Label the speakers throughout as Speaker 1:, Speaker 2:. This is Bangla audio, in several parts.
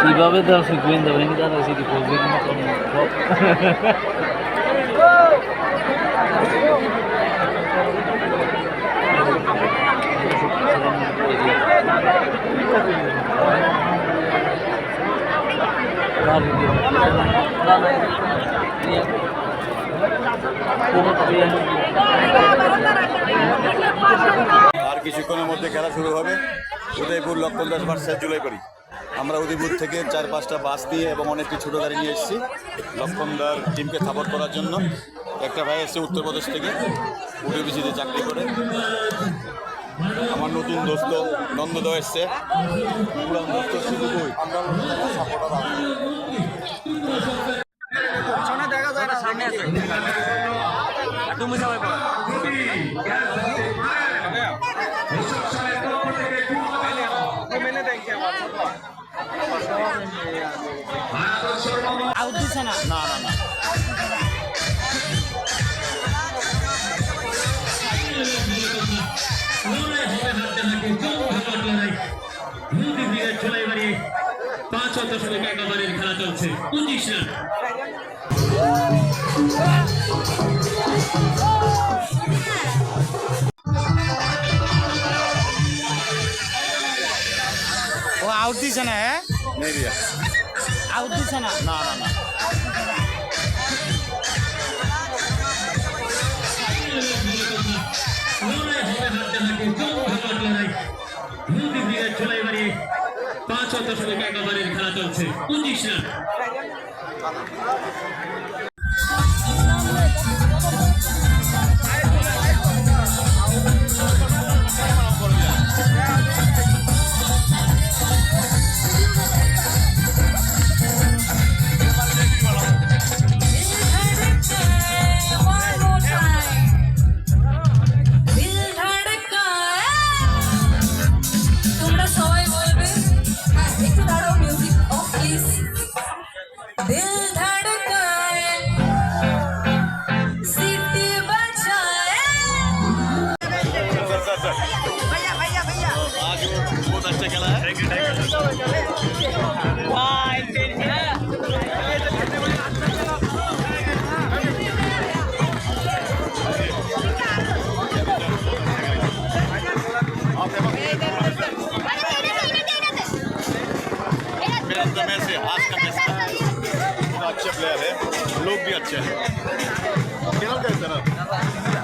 Speaker 1: কিভাবে দেওয়া শিখবেন দেবেন তারা সেটি করবেন মতন
Speaker 2: আর কিছুক্ষণের মধ্যে খেলা শুরু হবে। উদয়পুর লক্ষণ দাস ভার্সেস জুলাইবাড়ি। আমরা উদয়পুর থেকে 4-5টা বাস নিয়ে এবং অনেকটি ছোটো গাড়ি নিয়ে এসেছি লক্ষণদার টিমকে সাপোর্ট করার জন্য। একটা ভাই এসছে উত্তরপ্রদেশ থেকে, উডুপিসিতে চাকরি করে। আমার নতুন দোস্ত নন্দদয় এসছে, পুরান দোস্ত শুধু বই। আমরা সাপোর্টার দেখা যায় না, সামনে আছে তুমি সবাই
Speaker 3: আউট দিছে না।
Speaker 2: না না না
Speaker 4: খেলা চলছে 25 রান।
Speaker 3: ও আউট দিছে না। হ্যাঁ
Speaker 2: नहीं दिया
Speaker 3: আউট দিছে না।
Speaker 2: ना ना ना
Speaker 4: খেলা চলছে 25 রান।
Speaker 5: दिल धड़काए सीटी बजाए भैया भैया भैया
Speaker 2: आज वो बहुत अच्छा खेला है। मेरा तो मैच है, आज का मैच अच्छे प्लेयर है, लोग भी अच्छे हैं।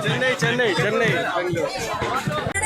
Speaker 2: चेन्नई चेन्नई चेन्नई बेंगलुरु।